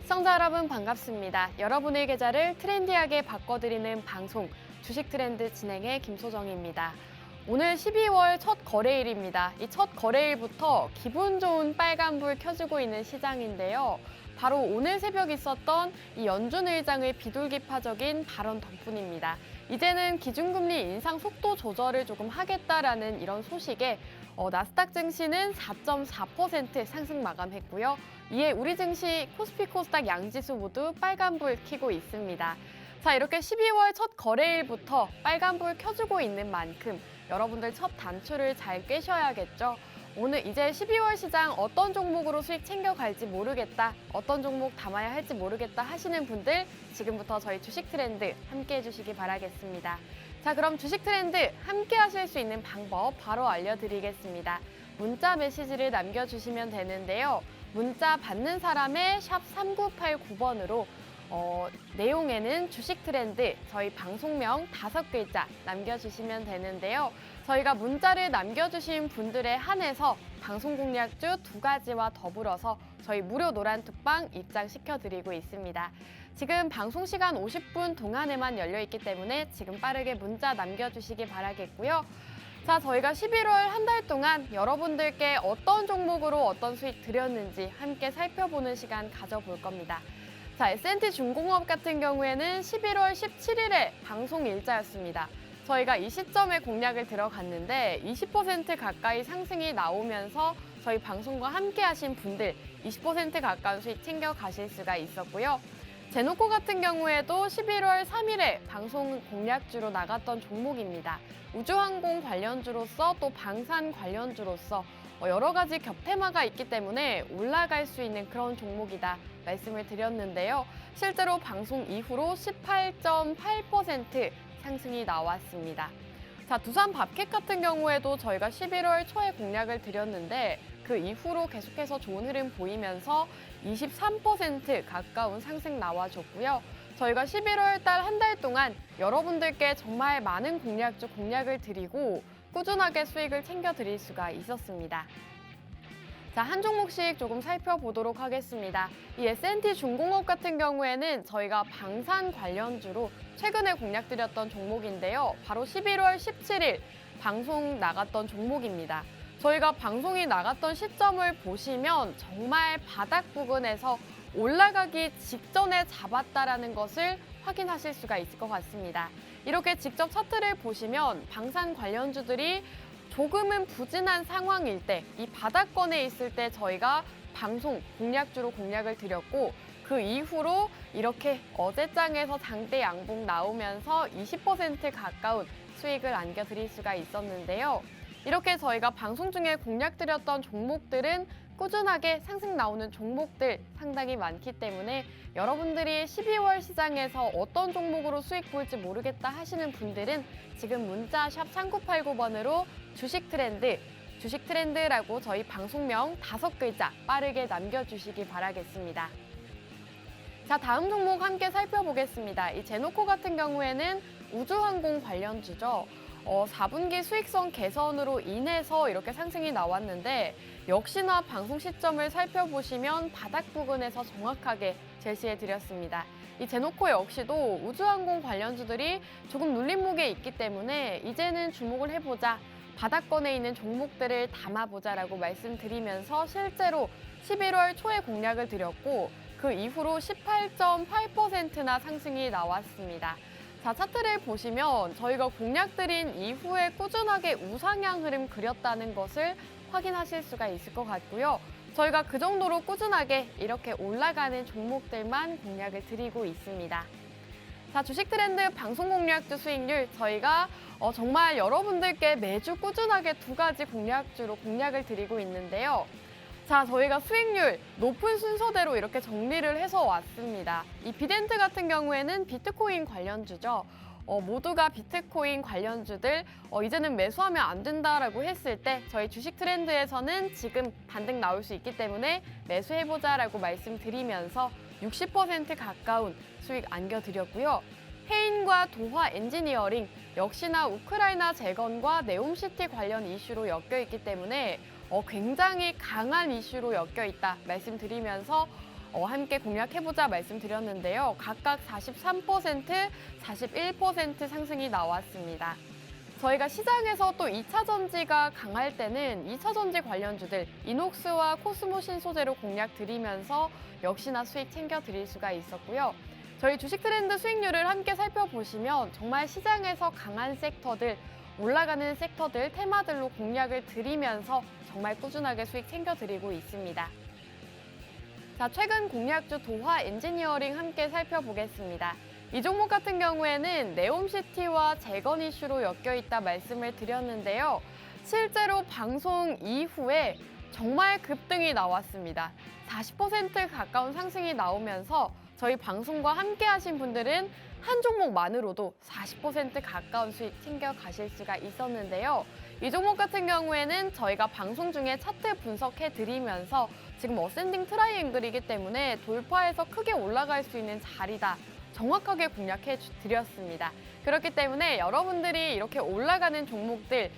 시청자 여러분 반갑습니다. 여러분의 계좌를 트렌디하게 바꿔드리는 방송 주식 트렌드 진행의 김소정입니다. 오늘 12월 첫 거래일입니다. 이 첫 거래일부터 기분 좋은 빨간불 켜지고 있는 시장인데요. 바로 오늘 새벽 있었던 이 연준 의장의 비둘기파적인 발언 덕분입니다. 이제는 기준금리 인상 속도 조절을 조금 하겠다라는 이런 소식에 나스닥 증시는 4.4% 상승 마감했고요. 이에 우리 증시 코스피 코스닥 양지수 모두 빨간불 켜고 있습니다. 자, 이렇게 12월 첫 거래일부터 빨간불 켜주고 있는 만큼 여러분들 첫 단추를 잘 꿰셔야겠죠. 오늘 이제 12월 시장 어떤 종목으로 수익 챙겨갈지 모르겠다, 어떤 종목 담아야 할지 모르겠다 하시는 분들 지금부터 저희 주식 트렌드 함께 해주시기 바라겠습니다. 자, 그럼 주식 트렌드 함께 하실 수 있는 방법 바로 알려드리겠습니다. 문자 메시지를 남겨주시면 되는데요. 문자 받는 사람의 샵 3989번으로 내용에는 주식 트렌드, 저희 방송명 5글자 남겨주시면 되는데요. 저희가 문자를 남겨주신 분들에 한해서 방송 공략주 2가지와 더불어서 저희 무료 노란톡방 입장시켜드리고 있습니다. 지금 방송 시간 50분 동안에만 열려있기 때문에 지금 빠르게 문자 남겨주시기 바라겠고요. 자, 저희가 11월 한 달 동안 여러분들께 어떤 종목으로 어떤 수익 드렸는지 함께 살펴보는 시간 가져볼 겁니다. 자, S&T 중공업 같은 경우에는 11월 17일에 방송 일자였습니다. 저희가 이 시점에 공략을 들어갔는데 20% 가까이 상승이 나오면서 저희 방송과 함께 하신 분들 20% 가까운 수익 챙겨 가실 수가 있었고요. 제노코 같은 경우에도 11월 3일에 방송 공략주로 나갔던 종목입니다. 우주항공 관련주로서 또 방산 관련주로서 여러 가지 겹테마가 있기 때문에 올라갈 수 있는 그런 종목이다 말씀을 드렸는데요. 실제로 방송 이후로 18.8% 상승이 나왔습니다. 자, 두산 밥캣 같은 경우에도 저희가 11월 초에 공략을 드렸는데 그 이후로 계속해서 좋은 흐름 보이면서 23% 가까운 상승 나와줬고요. 저희가 11월 달 한 달 동안 여러분들께 정말 많은 공략주 공략을 드리고 꾸준하게 수익을 챙겨드릴 수가 있었습니다. 자, 한 종목씩 조금 살펴보도록 하겠습니다. 이 S&T 중공업 같은 경우에는 저희가 방산 관련주로 최근에 공략드렸던 종목인데요. 바로 11월 17일 방송 나갔던 종목입니다. 저희가 방송이 나갔던 시점을 보시면 정말 바닥 부근에서 올라가기 직전에 잡았다라는 것을 확인하실 수가 있을 것 같습니다. 이렇게 직접 차트를 보시면 방산 관련주들이 조금은 부진한 상황일 때, 이 바닥권에 있을 때 저희가 방송 공략주로 공략을 드렸고 그 이후로 이렇게 어제장에서 장대 양봉 나오면서 20% 가까운 수익을 안겨드릴 수가 있었는데요. 이렇게 저희가 방송 중에 공략드렸던 종목들은 꾸준하게 상승 나오는 종목들 상당히 많기 때문에 여러분들이 12월 시장에서 어떤 종목으로 수익 볼지 모르겠다 하시는 분들은 지금 문자 샵 3989번으로 주식 트렌드라고 저희 방송명 5글자 빠르게 남겨주시기 바라겠습니다. 자, 다음 종목 함께 살펴보겠습니다. 이 제노코 같은 경우에는 우주항공 관련주죠. 4분기 수익성 개선으로 인해서 이렇게 상승이 나왔는데 역시나 방송 시점을 살펴보시면 바닥 부근에서 정확하게 제시해드렸습니다. 이 제노코 역시도 우주항공 관련주들이 조금 눌림목에 있기 때문에 이제는 주목을 해보자, 바닥권에 있는 종목들을 담아보자라고 말씀드리면서 실제로 11월 초에 공략을 드렸고 그 이후로 18.8%나 상승이 나왔습니다. 자, 차트를 보시면 저희가 공략드린 이후에 꾸준하게 우상향 흐름 그렸다는 것을 확인하실 수가 있을 것 같고요. 저희가 그 정도로 꾸준하게 이렇게 올라가는 종목들만 공략을 드리고 있습니다. 자, 주식 트렌드 방송 공략주 수익률 저희가 정말 여러분들께 매주 꾸준하게 2가지 공략주로 공략을 드리고 있는데요. 자, 저희가 수익률 높은 순서대로 이렇게 정리를 해서 왔습니다. 이 비덴트 같은 경우에는 비트코인 관련주죠. 모두가 비트코인 관련주들 이제는 매수하면 안 된다라고 했을 때 저희 주식 트렌드에서는 지금 반등 나올 수 있기 때문에 매수해보자라고 말씀드리면서 60% 가까운 수익 안겨드렸고요. 해인과 도화 엔지니어링 역시나 우크라이나 재건과 네옴시티 관련 이슈로 엮여 있기 때문에 굉장히 강한 이슈로 엮여 있다 말씀드리면서 함께 공략해보자 말씀드렸는데요. 각각 43%, 41% 상승이 나왔습니다. 저희가 시장에서 또 2차 전지가 강할 때는 2차 전지 관련주들 이녹스와 코스모 신소재로 공략 드리면서 역시나 수익 챙겨 드릴 수가 있었고요. 저희 주식 트렌드 수익률을 함께 살펴보시면 정말 시장에서 강한 섹터들, 올라가는 섹터들, 테마들로 공략을 드리면서 정말 꾸준하게 수익 챙겨 드리고 있습니다. 자, 최근 공략주 도화 엔지니어링 함께 살펴보겠습니다. 이 종목 같은 경우에는 네옴시티와 재건 이슈로 엮여 있다 말씀을 드렸는데요. 실제로 방송 이후에 정말 급등이 나왔습니다. 40% 가까운 상승이 나오면서 저희 방송과 함께 하신 분들은 한 종목만으로도 40% 가까운 수익 챙겨 가실 수가 있었는데요. 이 종목 같은 경우에는 저희가 방송 중에 차트 분석해 드리면서 지금 어센딩 트라이앵글이기 때문에 돌파해서 크게 올라갈 수 있는 자리다. 정확하게 공략해 드렸습니다. 그렇기 때문에 여러분들이 이렇게 올라가는 종목들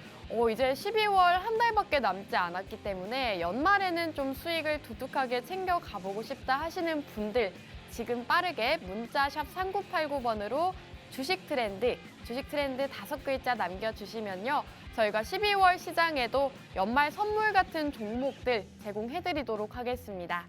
이제 12월 한 달밖에 남지 않았기 때문에 연말에는 좀 수익을 두둑하게 챙겨 가보고 싶다 하시는 분들 지금 빠르게 문자 샵 3989번으로 주식 트렌드 5글자 남겨주시면요. 저희가 12월 시장에도 연말 선물 같은 종목들 제공해드리도록 하겠습니다.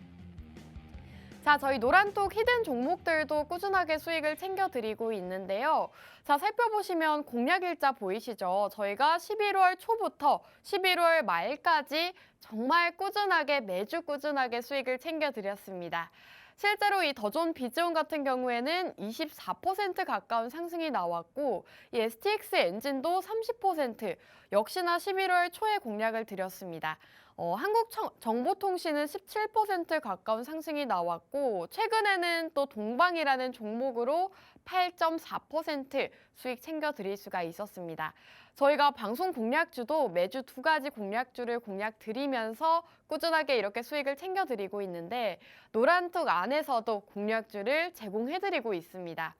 자, 저희 노란톡 히든 종목들도 꾸준하게 수익을 챙겨드리고 있는데요. 자, 살펴보시면 공략일자 보이시죠? 저희가 11월 초부터 11월 말까지 정말 꾸준하게 매주 꾸준하게 수익을 챙겨드렸습니다. 실제로 이 더존 비즈온 같은 경우에는 24% 가까운 상승이 나왔고 이 STX 엔진도 30% 역시나 11월 초에 공략을 드렸습니다. 한국정보통신은 17% 가까운 상승이 나왔고 최근에는 또 동방이라는 종목으로 8.4% 수익 챙겨드릴 수가 있었습니다. 저희가 방송 공략주도 매주 2가지 공략주를 공략 드리면서 꾸준하게 이렇게 수익을 챙겨드리고 있는데 노란톡 안에서도 공략주를 제공해드리고 있습니다.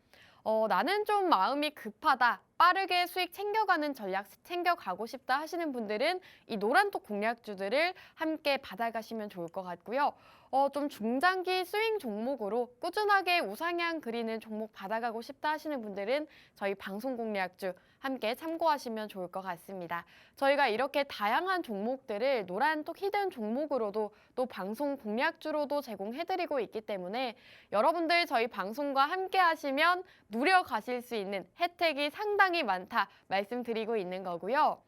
나는 좀 마음이 급하다. 빠르게 수익 챙겨가는 전략 챙겨가고 싶다 하시는 분들은 이 노란톡 공략주들을 함께 받아가시면 좋을 것 같고요. 좀 중장기 스윙 종목으로 꾸준하게 우상향 그리는 종목 받아가고 싶다 하시는 분들은 저희 방송 공략주 함께 참고하시면 좋을 것 같습니다. 저희가 이렇게 다양한 종목들을 노란톡 히든 종목으로도 또 방송 공략주로도 제공해드리고 있기 때문에 여러분들 저희 방송과 함께 하시면 누려가실 수 있는 혜택이 상당히 많다 말씀드리고 있는 거고요.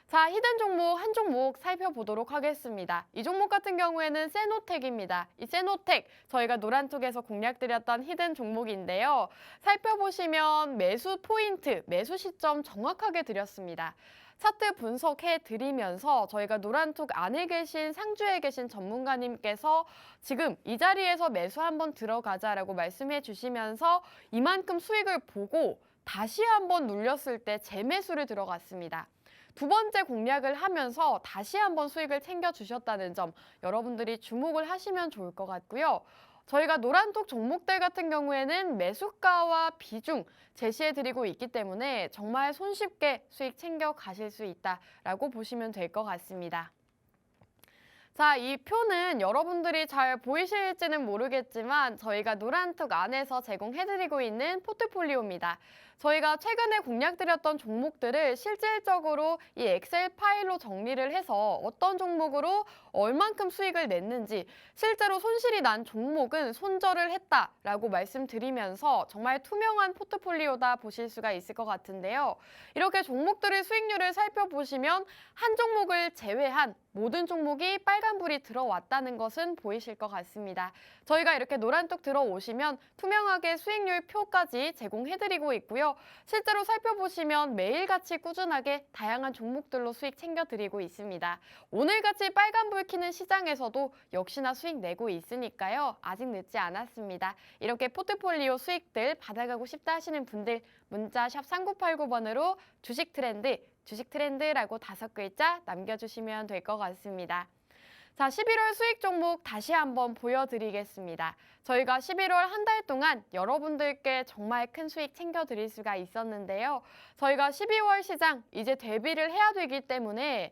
자, 히든 종목 한 종목 살펴보도록 하겠습니다. 이 종목 같은 경우에는 세노텍입니다. 이 세노텍 저희가 노란톡에서 공략드렸던 히든 종목인데요. 살펴보시면 매수 포인트, 매수 시점 정확하게 드렸습니다. 차트 분석해 드리면서 저희가 노란톡 안에 계신 상주에 계신 전문가님께서 지금 이 자리에서 매수 한번 들어가자라고 말씀해 주시면서 이만큼 수익을 보고 다시 한번 눌렸을 때 재매수를 들어갔습니다. 두 번째 공략을 하면서 다시 한번 수익을 챙겨주셨다는 점 여러분들이 주목을 하시면 좋을 것 같고요. 저희가 노란톡 종목들 같은 경우에는 매수가와 비중 제시해드리고 있기 때문에 정말 손쉽게 수익 챙겨가실 수 있다라고 보시면 될 것 같습니다. 자, 이 표는 여러분들이 잘 보이실지는 모르겠지만 저희가 노란톡 안에서 제공해드리고 있는 포트폴리오입니다. 저희가 최근에 공략드렸던 종목들을 실질적으로 이 엑셀 파일로 정리를 해서 어떤 종목으로 얼만큼 수익을 냈는지 실제로 손실이 난 종목은 손절을 했다라고 말씀드리면서 정말 투명한 포트폴리오다 보실 수가 있을 것 같은데요. 이렇게 종목들의 수익률을 살펴보시면 한 종목을 제외한 모든 종목이 빨간불이 들어왔다는 것은 보이실 것 같습니다. 저희가 이렇게 노란톡 들어오시면 투명하게 수익률 표까지 제공해드리고 있고요. 실제로 살펴보시면 매일같이 꾸준하게 다양한 종목들로 수익 챙겨드리고 있습니다. 오늘같이 빨간불 켜는 시장에서도 역시나 수익 내고 있으니까요. 아직 늦지 않았습니다. 이렇게 포트폴리오 수익들 받아가고 싶다 하시는 분들 문자 샵 3989번으로 주식 트렌드라고 5글자 남겨주시면 될 것 같습니다. 자, 11월 수익 종목 다시 한번 보여드리겠습니다. 저희가 11월 한 달 동안 여러분들께 정말 큰 수익 챙겨드릴 수가 있었는데요. 저희가 12월 시장 이제 대비를 해야 되기 때문에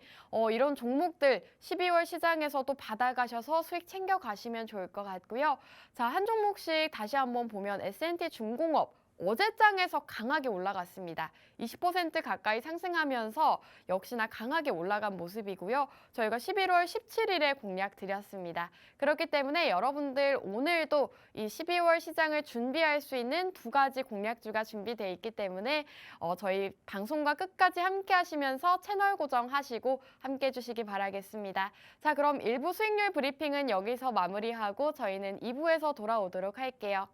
이런 종목들 12월 시장에서도 받아가셔서 수익 챙겨가시면 좋을 것 같고요. 자, 한 종목씩 다시 한번 보면 S&T 중공업 어제장에서 강하게 올라갔습니다. 20% 가까이 상승하면서 역시나 강하게 올라간 모습이고요. 저희가 11월 17일에 공략 드렸습니다. 그렇기 때문에 여러분들 오늘도 이 12월 시장을 준비할 수 있는 두 가지 공략주가 준비되어 있기 때문에 저희 방송과 끝까지 함께 하시면서 채널 고정하시고 함께 해주시기 바라겠습니다. 자, 그럼 1부 수익률 브리핑은 여기서 마무리하고 저희는 2부에서 돌아오도록 할게요.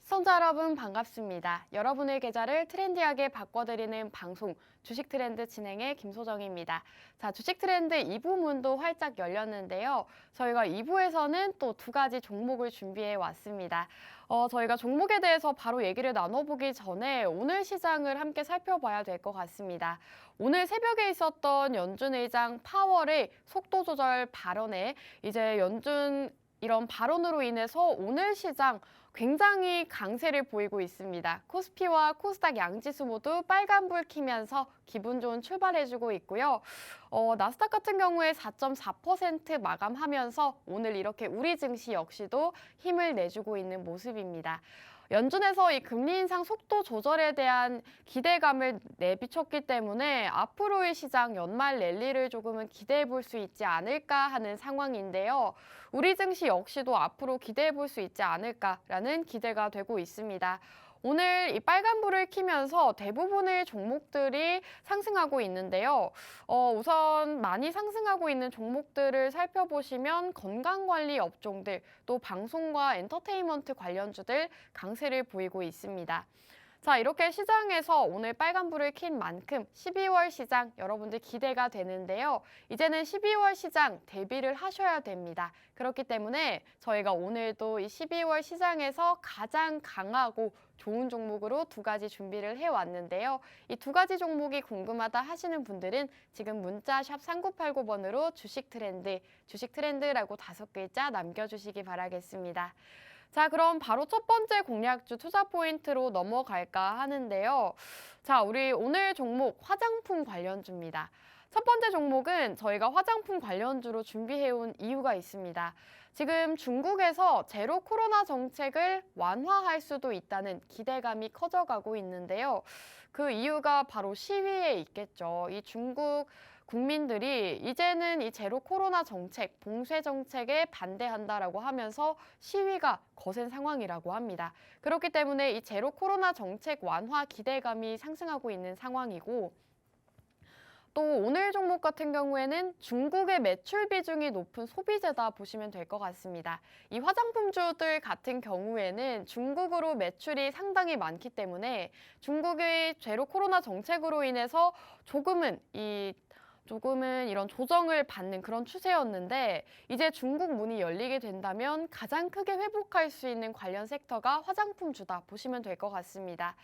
시청자 여러분 반갑습니다. 여러분의 계좌를 트렌디하게 바꿔드리는 방송 주식 트렌드 진행의 김소정입니다. 자, 주식 트렌드 2부 문도 활짝 열렸는데요. 저희가 2부에서는 또 두 가지 종목을 준비해 왔습니다. 저희가 종목에 대해서 바로 얘기를 나눠보기 전에 오늘 시장을 함께 살펴봐야 될 것 같습니다. 오늘 새벽에 있었던 연준 의장 파월의 속도 조절 발언에 이제 연준 이런 발언으로 인해서 오늘 시장 굉장히 강세를 보이고 있습니다. 코스피와 코스닥 양지수 모두 빨간불 켜면서 기분 좋은 출발해주고 있고요. 나스닥 같은 경우에 4.4% 마감하면서 오늘 이렇게 우리 증시 역시도 힘을 내주고 있는 모습입니다. 연준에서 이 금리 인상 속도 조절에 대한 기대감을 내비쳤기 때문에 앞으로의 시장 연말 랠리를 조금은 기대해 볼 수 있지 않을까 하는 상황인데요. 우리 증시 역시도 앞으로 기대해 볼 수 있지 않을까라는 기대가 되고 있습니다. 오늘 이 빨간불을 켜면서 대부분의 종목들이 상승하고 있는데요. 우선 많이 상승하고 있는 종목들을 살펴보시면 건강관리 업종들, 또 방송과 엔터테인먼트 관련주들 강세를 보이고 있습니다. 자, 이렇게 시장에서 오늘 빨간불을 킨 만큼 12월 시장 여러분들 기대가 되는데요. 이제는 12월 시장 대비를 하셔야 됩니다. 그렇기 때문에 저희가 오늘도 이 12월 시장에서 가장 강하고 좋은 종목으로 두 가지 준비를 해왔는데요. 이 두 가지 종목이 궁금하다 하시는 분들은 지금 문자 샵 3989번으로 주식 트렌드라고 5글자 남겨주시기 바라겠습니다. 자, 그럼 바로 첫 번째 공략주 투자 포인트로 넘어갈까 하는데요. 자, 우리 오늘 종목 화장품 관련주입니다. 첫 번째 종목은 저희가 화장품 관련주로 준비해온 이유가 있습니다. 지금 중국에서 제로 코로나 정책을 완화할 수도 있다는 기대감이 커져가고 있는데요. 그 이유가 바로 시위에 있겠죠. 이 중국 국민들이 이제는 이 제로 코로나 정책, 봉쇄 정책에 반대한다라고 하면서 시위가 거센 상황이라고 합니다. 그렇기 때문에 이 제로 코로나 정책 완화 기대감이 상승하고 있는 상황이고, 또 오늘 종목 같은 경우에는 중국의 매출 비중이 높은 소비재다 보시면 될 것 같습니다. 이 화장품주들 같은 경우에는 중국으로 매출이 상당히 많기 때문에 중국의 제로 코로나 정책으로 인해서 조금은 이런 조정을 받는 그런 추세였는데 이제 중국 문이 열리게 된다면 가장 크게 회복할 수 있는 관련 섹터가 화장품주다 보시면 될 것 같습니다.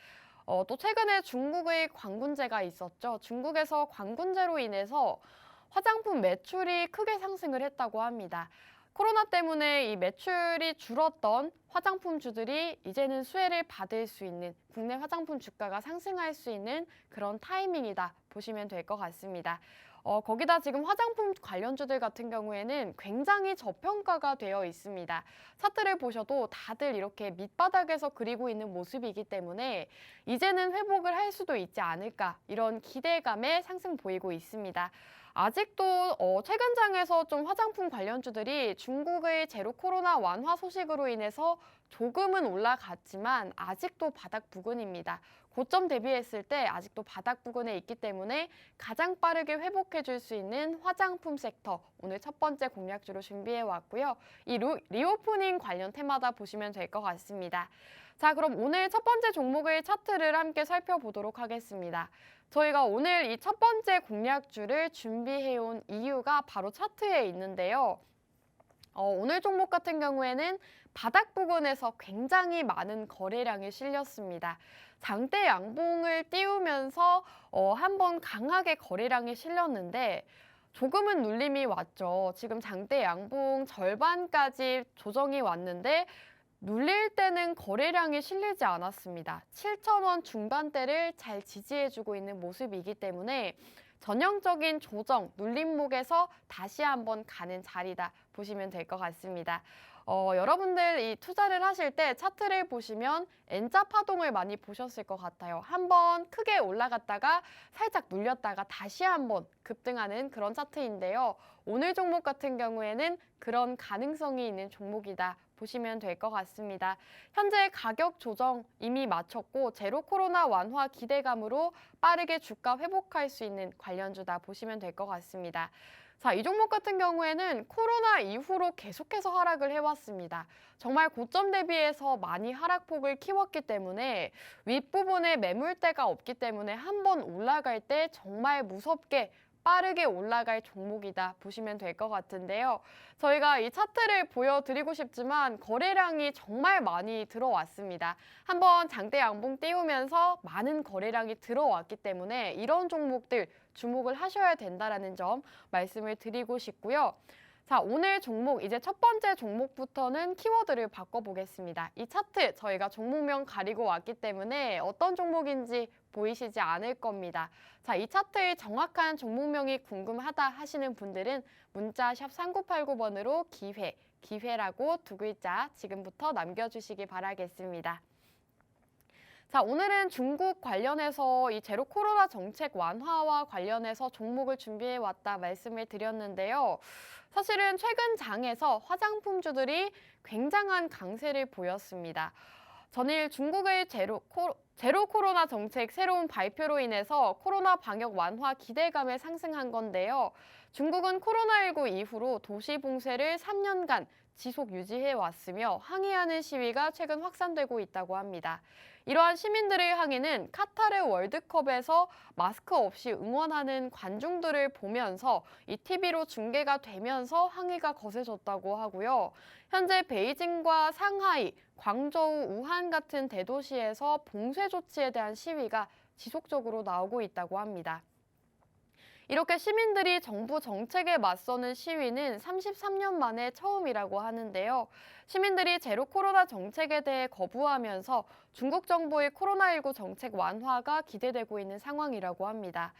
또 최근에 중국의 관군제가 있었죠. 중국에서 관군제로 인해서 화장품 매출이 크게 상승을 했다고 합니다. 코로나 때문에 이 매출이 줄었던 화장품주들이 이제는 수혜를 받을 수 있는, 국내 화장품 주가가 상승할 수 있는 그런 타이밍이다 보시면 될 것 같습니다. 거기다 지금 화장품 관련주들 같은 경우에는 굉장히 저평가가 되어 있습니다. 차트를 보셔도 다들 이렇게 밑바닥에서 그리고 있는 모습이기 때문에 이제는 회복을 할 수도 있지 않을까 이런 기대감의 상승 보이고 있습니다. 아직도 최근 장에서 좀 화장품 관련주들이 중국의 제로 코로나 완화 소식으로 인해서 조금은 올라갔지만 아직도 바닥 부근입니다. 고점 대비했을 때 아직도 바닥 부근에 있기 때문에 가장 빠르게 회복해 줄 수 있는 화장품 섹터 오늘 첫 번째 공략주로 준비해 왔고요. 이 리오프닝 관련 테마다 보시면 될 것 같습니다. 자, 그럼 오늘 첫 번째 종목의 차트를 함께 살펴보도록 하겠습니다. 저희가 오늘 이 첫 번째 공략주를 준비해온 이유가 바로 차트에 있는데요. 오늘 종목 같은 경우에는 바닥 부근에서 굉장히 많은 거래량이 실렸습니다. 장대 양봉을 띄우면서 한번 강하게 거래량이 실렸는데 조금은 눌림이 왔죠. 지금 장대 양봉 절반까지 조정이 왔는데 눌릴 때는 거래량이 실리지 않았습니다. 7,000원 중반대를 잘 지지해주고 있는 모습이기 때문에 전형적인 조정, 눌림목에서 다시 한번 가는 자리다 보시면 될 것 같습니다. 여러분들 이 투자를 하실 때 차트를 보시면 N자 파동을 많이 보셨을 것 같아요. 한번 크게 올라갔다가 살짝 눌렸다가 다시 한번 급등하는 그런 차트인데요. 오늘 종목 같은 경우에는 그런 가능성이 있는 종목이다 보시면 될 것 같습니다. 현재 가격 조정 이미 마쳤고 제로 코로나 완화 기대감으로 빠르게 주가 회복할 수 있는 관련주다 보시면 될 것 같습니다. 자, 이 종목 같은 경우에는 코로나 이후로 계속해서 하락을 해왔습니다. 정말 고점 대비해서 많이 하락폭을 키웠기 때문에 윗부분에 매물대가 없기 때문에 한번 올라갈 때 정말 무섭게 빠르게 올라갈 종목이다 보시면 될 것 같은데요. 저희가 이 차트를 보여드리고 싶지만 거래량이 정말 많이 들어왔습니다. 한번 장대 양봉 띄우면서 많은 거래량이 들어왔기 때문에 이런 종목들 주목을 하셔야 된다는 점 말씀을 드리고 싶고요. 자, 오늘 종목 이제 첫 번째 종목부터는 키워드를 바꿔보겠습니다. 이 차트 저희가 종목명 가리고 왔기 때문에 어떤 종목인지 보이시지 않을 겁니다. 자, 이 차트의 정확한 종목명이 궁금하다 하시는 분들은 문자 샵 3989번으로 기회라고 두 글자 지금부터 남겨주시기 바라겠습니다. 자, 오늘은 중국 관련해서 이 제로 코로나 정책 완화와 관련해서 종목을 준비해 왔다 말씀을 드렸는데요. 사실은 최근 장에서 화장품주들이 굉장한 강세를 보였습니다. 전일 중국의 제로 코로나 정책 새로운 발표로 인해서 코로나 방역 완화 기대감에 상승한 건데요. 중국은 코로나19 이후로 도시 봉쇄를 3년간 지속 유지해 왔으며 항의하는 시위가 최근 확산되고 있다고 합니다. 이러한 시민들의 항의는 카타르 월드컵에서 마스크 없이 응원하는 관중들을 보면서 이 TV로 중계가 되면서 항의가 거세졌다고 하고요. 현재 베이징과 상하이, 광저우, 우한 같은 대도시에서 봉쇄 조치에 대한 시위가 지속적으로 나오고 있다고 합니다. 이렇게 시민들이 정부 정책에 맞서는 시위는 33년 만에 처음이라고 하는데요. 시민들이 제로 코로나 정책에 대해 거부하면서 중국 정부의 코로나19 정책 완화가 기대되고 있는 상황이라고 합니다.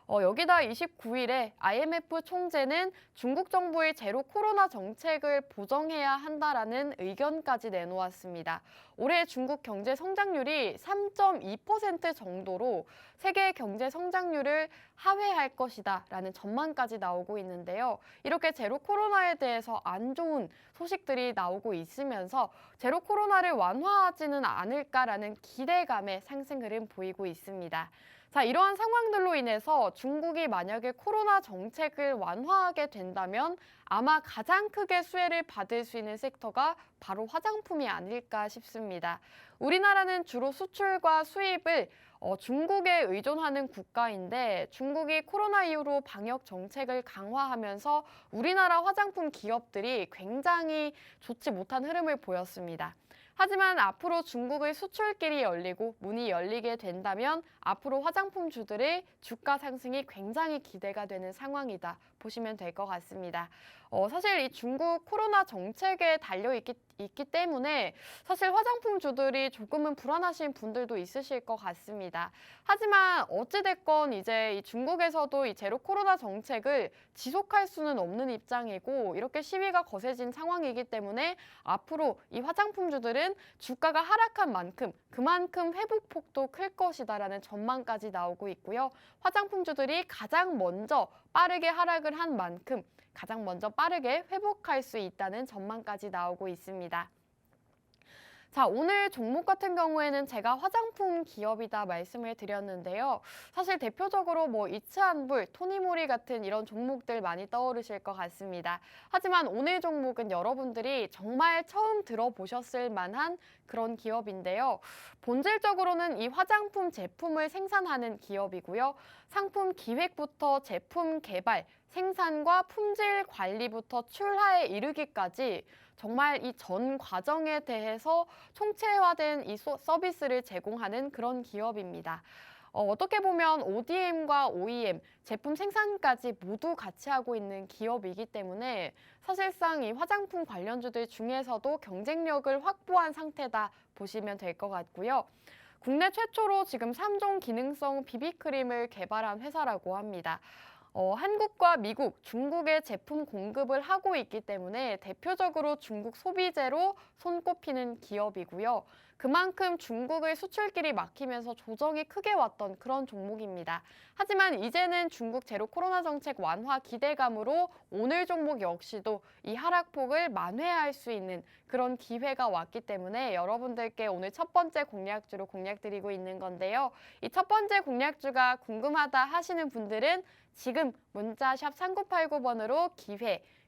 여기다 29일에 IMF 총재는 중국 정부의 제로 코로나 정책을 보정해야 한다라는 의견까지 내놓았습니다. 올해 중국 경제 성장률이 3.2% 정도로 세계 경제 성장률을 하회할 것이다라는 전망까지 나오고 있는데요. 이렇게 제로 코로나에 대해서 안 좋은 소식들이 나오고 있으면서 제로 코로나를 완화하지는 않을까라는 기대감의 상승 흐름 보이고 있습니다. 자, 이러한 상황들로 인해서 중국이 만약에 코로나 정책을 완화하게 된다면 아마 가장 크게 수혜를 받을 수 있는 섹터가 바로 화장품이 아닐까 싶습니다. 우리나라는 주로 수출과 수입을 중국에 의존하는 국가인데 중국이 코로나 이후로 방역 정책을 강화하면서 우리나라 화장품 기업들이 굉장히 좋지 못한 흐름을 보였습니다. 하지만 앞으로 중국의 수출길이 열리고 문이 열리게 된다면 앞으로 화장품주들의 주가 상승이 굉장히 기대가 되는 상황이다 보시면 될 것 같습니다. 사실 이 중국 코로나 정책에 있기 때문에 사실 화장품주들이 조금은 불안하신 분들도 있으실 것 같습니다. 하지만 어찌됐건 이제 이 중국에서도 이 제로 코로나 정책을 지속할 수는 없는 입장이고 이렇게 시위가 거세진 상황이기 때문에 앞으로 이 화장품주들은 주가가 하락한 만큼 그만큼 회복폭도 클 것이다라는 전망까지 나오고 있고요. 화장품주들이 가장 먼저 빠르게 하락을 한 만큼 가장 먼저 빠르게 회복할 수 있다는 전망까지 나오고 있습니다. 자, 오늘 종목 같은 경우에는 제가 화장품 기업이다 말씀을 드렸는데요. 사실 대표적으로 뭐 이츠한불, 토니모리 같은 이런 종목들 많이 떠오르실 것 같습니다. 하지만 오늘 종목은 여러분들이 정말 처음 들어보셨을 만한 그런 기업인데요. 본질적으로는 이 화장품 제품을 생산하는 기업이고요. 상품 기획부터 제품 개발, 생산과 품질 관리부터 출하에 이르기까지 정말 이 전 과정에 대해서 총체화된 이 서비스를 제공하는 그런 기업입니다. 어떻게 보면 ODM과 OEM, 제품 생산까지 모두 같이 하고 있는 기업이기 때문에 사실상 이 화장품 관련주들 중에서도 경쟁력을 확보한 상태다 보시면 될 것 같고요. 국내 최초로 지금 3종 기능성 비비크림을 개발한 회사라고 합니다. 한국과 미국, 중국에 제품 공급을 하고 있기 때문에 대표적으로 중국 소비재로 손꼽히는 기업이고요. 그만큼 중국의 수출길이 막히면서 조정이 크게 왔던 그런 종목입니다. 하지만 이제는 중국 제로 코로나 정책 완화 기대감으로 오늘 종목 역시도 이 하락폭을 만회할 수 있는 그런 기회가 왔기 때문에 여러분들께 오늘 첫 번째 공략주로 공략드리고 있는 건데요. 이 첫 번째 공략주가 궁금하다 하시는 분들은 지금 문자 샵 3989번으로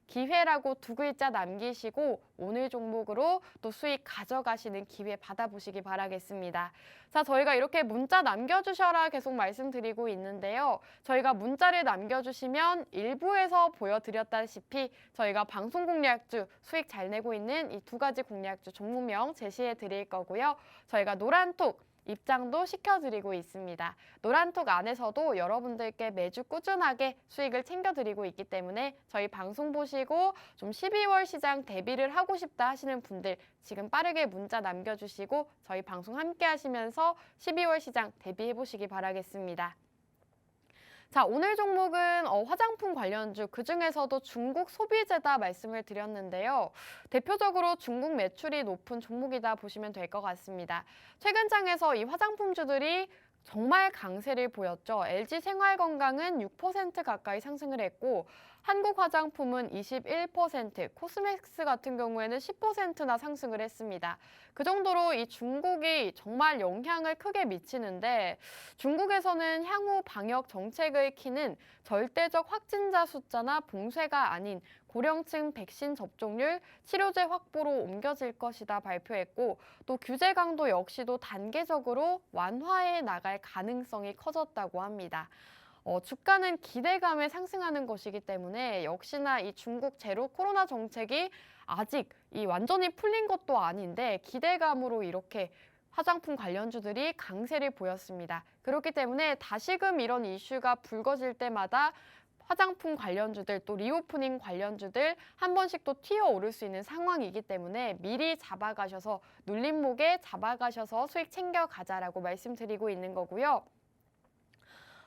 기회라고 두 글자 남기시고 오늘 종목으로 또 수익 가져가시는 기회 받아보시기 바라겠습니다. 자, 저희가 이렇게 문자 남겨주셔라 계속 말씀드리고 있는데요. 저희가 문자를 남겨주시면 일부에서 보여드렸다시피 저희가 방송 공략주 수익 잘 내고 있는 이 두 가지 공략주 종목명 제시해 드릴 거고요. 저희가 노란톡 입장도 시켜드리고 있습니다. 노란톡 안에서도 여러분들께 매주 꾸준하게 수익을 챙겨드리고 있기 때문에 저희 방송 보시고 좀 12월 시장 대비를 하고 싶다 하시는 분들 지금 빠르게 문자 남겨주시고 저희 방송 함께 하시면서 12월 시장 대비해보시기 바라겠습니다. 자, 오늘 종목은 화장품 관련주, 그중에서도 중국 소비재다 말씀을 드렸는데요. 대표적으로 중국 매출이 높은 종목이다 보시면 될 것 같습니다. 최근 장에서 이 화장품주들이 정말 강세를 보였죠. LG 생활건강은 6% 가까이 상승을 했고 한국 화장품은 21%, 코스맥스 같은 경우에는 10%나 상승을 했습니다. 그 정도로 이 중국이 정말 영향을 크게 미치는데 중국에서는 향후 방역 정책을 키는 절대적 확진자 숫자나 봉쇄가 아닌 고령층 백신 접종률, 치료제 확보로 옮겨질 것이다 발표했고 또 규제 강도 역시도 단계적으로 완화해 나갈 가능성이 커졌다고 합니다. 주가는 기대감에 상승하는 것이기 때문에 역시나 이 중국 제로 코로나 정책이 아직 이 완전히 풀린 것도 아닌데 기대감으로 이렇게 화장품 관련주들이 강세를 보였습니다. 그렇기 때문에 다시금 이런 이슈가 불거질 때마다 화장품 관련주들 또 리오프닝 관련주들 한 번씩 또 튀어오를 수 있는 상황이기 때문에 미리 잡아가셔서 눌림목에 잡아가셔서 수익 챙겨가자라고 말씀드리고 있는 거고요.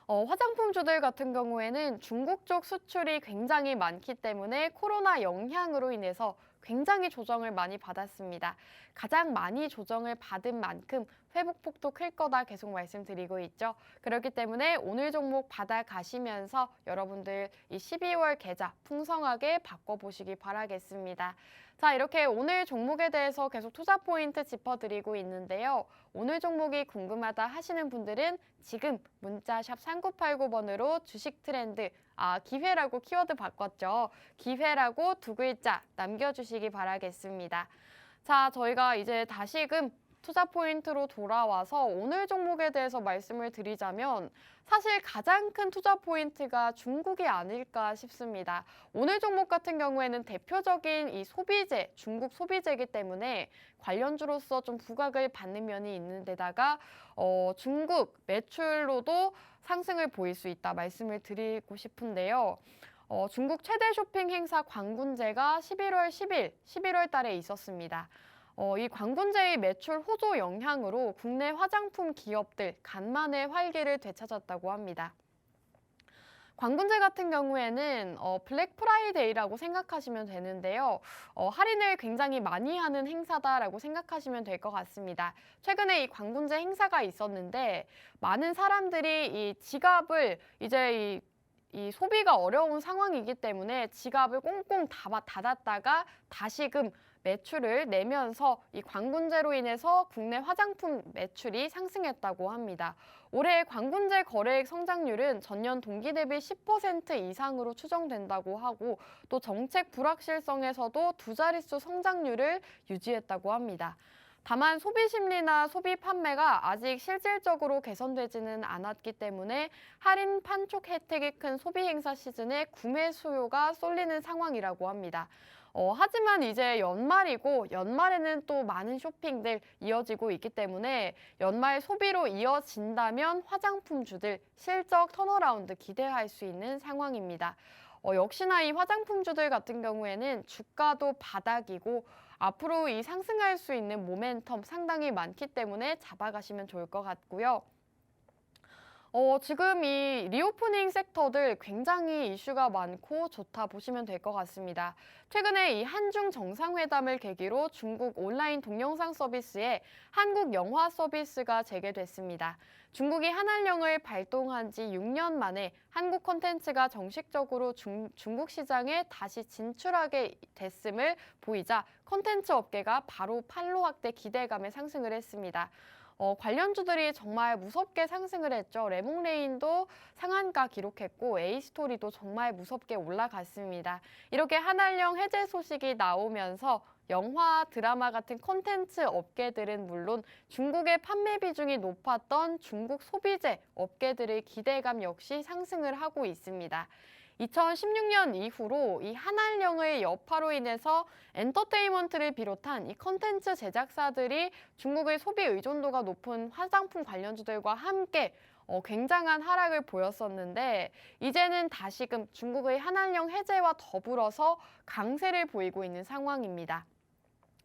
화장품주들 같은 경우에는 중국 쪽 수출이 굉장히 많기 때문에 코로나 영향으로 인해서 굉장히 조정을 많이 받았습니다. 가장 많이 조정을 받은 만큼 회복폭도 클 거다 계속 말씀드리고 있죠. 그렇기 때문에 오늘 종목 받아가시면서 여러분들 이 12월 계좌 풍성하게 바꿔보시기 바라겠습니다. 자, 이렇게 오늘 종목에 대해서 계속 투자 포인트 짚어드리고 있는데요. 오늘 종목이 궁금하다 하시는 분들은 지금 문자 샵 3989번으로 주식 트렌드, 기회라고 키워드 바꿨죠. 기회라고 두 글자 남겨주시기 바라겠습니다. 자, 저희가 이제 다시금 투자 포인트로 돌아와서 오늘 종목에 대해서 말씀을 드리자면 사실 가장 큰 투자 포인트가 중국이 아닐까 싶습니다. 오늘 종목 같은 경우에는 대표적인 이 소비재, 중국 소비재이기 때문에 관련주로서 좀 부각을 받는 면이 있는 데다가 중국 매출로도 상승을 보일 수 있다 말씀을 드리고 싶은데요. 중국 최대 쇼핑 행사 광군제가 11월 10일, 11월 달에 있었습니다. 이 광군제의 매출 호조 영향으로 국내 화장품 기업들 간만에 활기를 되찾았다고 합니다. 광군제 같은 경우에는 블랙 프라이데이라고 생각하시면 되는데요. 할인을 굉장히 많이 하는 행사다라고 생각하시면 될 것 같습니다. 최근에 이 광군제 행사가 있었는데 많은 사람들이 이 지갑을 이제 이 소비가 어려운 상황이기 때문에 지갑을 꽁꽁 닫았다가 다시금 매출을 내면서 이 광군제로 인해서 국내 화장품 매출이 상승했다고 합니다. 올해 광군제 거래액 성장률은 전년 동기 대비 10% 이상으로 추정된다고 하고 또 정책 불확실성에서도 두 자릿수 성장률을 유지했다고 합니다. 다만 소비 심리나 소비 판매가 아직 실질적으로 개선되지는 않았기 때문에 할인 판촉 혜택이 큰 소비 행사 시즌에 구매 수요가 쏠리는 상황이라고 합니다. 하지만 이제 연말이고 연말에는 또 많은 쇼핑들 이어지고 있기 때문에 연말 소비로 이어진다면 화장품주들 실적 턴어라운드 기대할 수 있는 상황입니다. 역시나 이 화장품주들 같은 경우에는 주가도 바닥이고 앞으로 이 상승할 수 있는 모멘텀 상당히 많기 때문에 잡아가시면 좋을 것 같고요. 지금 이 리오프닝 섹터들 굉장히 이슈가 많고 좋다 보시면 될 것 같습니다. 최근에 이 한중 정상회담을 계기로 중국 온라인 동영상 서비스에 한국 영화 서비스가 재개됐습니다. 중국이 한한령을 발동한 지 6년 만에 한국 콘텐츠가 정식적으로 중국 시장에 다시 진출하게 됐음을 보이자 콘텐츠 업계가 바로 판로 확대 기대감에 상승을 했습니다. 관련주들이 정말 무섭게 상승을 했죠. 레몽레인도 상한가 기록했고 A스토리도 정말 무섭게 올라갔습니다. 이렇게 한한령 해제 소식이 나오면서 영화, 드라마 같은 콘텐츠 업계들은 물론 중국의 판매 비중이 높았던 중국 소비재 업계들의 기대감 역시 상승을 하고 있습니다. 2016년 이후로 이 한한령의 여파로 인해서 엔터테인먼트를 비롯한 이 컨텐츠 제작사들이 중국의 소비 의존도가 높은 화장품 관련주들과 함께 굉장한 하락을 보였었는데 이제는 다시금 중국의 한한령 해제와 더불어서 강세를 보이고 있는 상황입니다.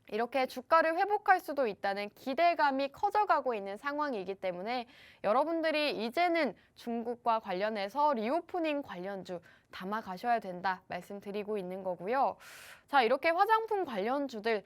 이렇게 주가를 회복할 수도 있다는 기대감이 커져가고 있는 상황이기 때문에 여러분들이 이제는 중국과 관련해서 리오프닝 관련주 담아 가셔야 된다 말씀드리고 있는 거고요. 자, 이렇게 화장품 관련주들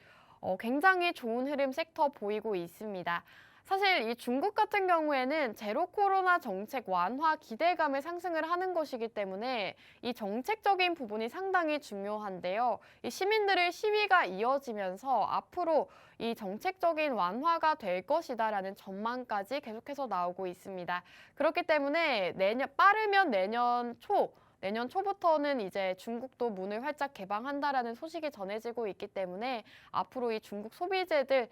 굉장히 좋은 흐름 섹터 보이고 있습니다. 사실 이 중국 같은 경우에는 제로 코로나 정책 완화 기대감을 상승을 하는 것이기 때문에 이 정책적인 부분이 상당히 중요한데요. 이 시민들의 시위가 이어지면서 앞으로 이 정책적인 완화가 될 것이다라는 전망까지 계속해서 나오고 있습니다. 그렇기 때문에 빠르면 내년 초부터는 이제 중국도 문을 활짝 개방한다라는 소식이 전해지고 있기 때문에 앞으로 이 중국 소비재들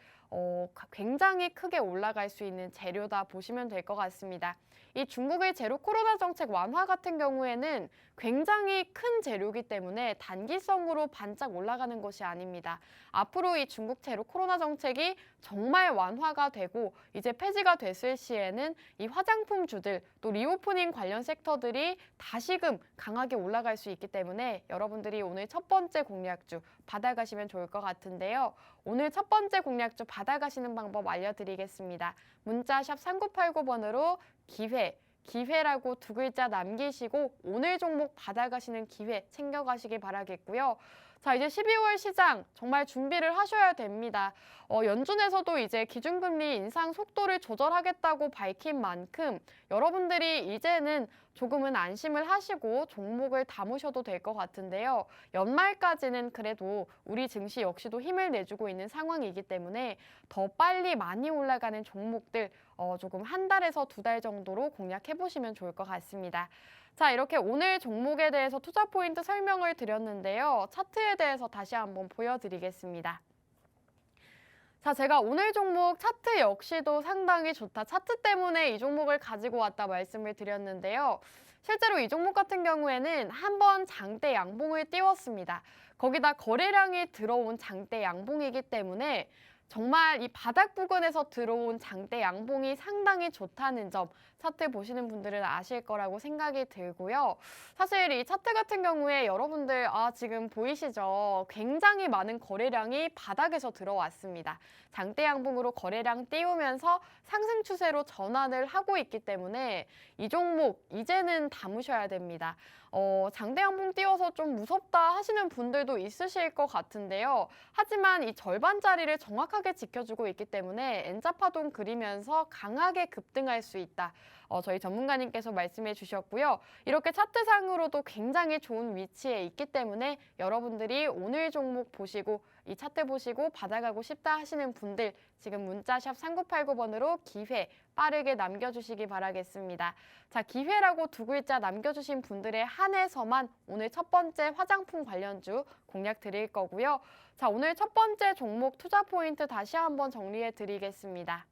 굉장히 크게 올라갈 수 있는 재료다 보시면 될 것 같습니다. 이 중국의 제로 코로나 정책 완화 같은 경우에는 굉장히 큰 재료이기 때문에 단기성으로 반짝 올라가는 것이 아닙니다. 앞으로 이 중국 제로 코로나 정책이 정말 완화가 되고 이제 폐지가 됐을 시에는 이 화장품주들 또 리오프닝 관련 섹터들이 다시금 강하게 올라갈 수 있기 때문에 여러분들이 오늘 첫 번째 공략주 받아가시면 좋을 것 같은데요. 오늘 첫 번째 공략주 받아가시는 방법 알려드리겠습니다. 문자 샵 3989번으로 기회라고 두 글자 남기시고 오늘 종목 받아가시는 기회 챙겨가시기 바라겠고요. 자, 이제 12월 시장 정말 준비를 하셔야 됩니다. 연준에서도 이제 기준금리 인상 속도를 조절하겠다고 밝힌 만큼 여러분들이 이제는 조금은 안심을 하시고 종목을 담으셔도 될 것 같은데요. 연말까지는 그래도 우리 증시 역시도 힘을 내주고 있는 상황이기 때문에 더 빨리 많이 올라가는 종목들 조금 한 달에서 두 달 정도로 공략해보시면 좋을 것 같습니다. 자, 이렇게 오늘 종목에 대해서 투자 포인트 설명을 드렸는데요. 차트에 대해서 다시 한번 보여드리겠습니다. 자, 제가 오늘 종목 차트 역시도 상당히 좋다. 차트 때문에 이 종목을 가지고 왔다 말씀을 드렸는데요. 실제로 이 종목 같은 경우에는 한번 장대 양봉을 띄웠습니다. 거기다 거래량이 들어온 장대 양봉이기 때문에 정말 이 바닥 부근에서 들어온 장대 양봉이 상당히 좋다는 점 차트 보시는 분들은 아실 거라고 생각이 들고요. 사실 이 차트 같은 경우에 여러분들 지금 보이시죠? 굉장히 많은 거래량이 바닥에서 들어왔습니다. 장대 양봉으로 거래량 띄우면서 상승 추세로 전환을 하고 있기 때문에 이 종목 이제는 담으셔야 됩니다. 장대 양봉 띄워서 좀 무섭다 하시는 분들도 있으실 것 같은데요. 하지만 이 절반짜리를 정확하게 지켜주고 있기 때문에 N자 파동 그리면서 강하게 급등할 수 있다. 저희 전문가님께서 말씀해 주셨고요. 이렇게 차트상으로도 굉장히 좋은 위치에 있기 때문에 여러분들이 오늘 종목 보시고 이 차트 보시고 받아가고 싶다 하시는 분들 지금 문자샵 3989번으로 기회 빠르게 남겨주시기 바라겠습니다. 자, 기회라고 두 글자 남겨주신 분들에 한해서만 오늘 첫 번째 화장품 관련주 공략 드릴 거고요. 자, 오늘 첫 번째 종목 투자 포인트 다시 한번 정리해 드리겠습니다.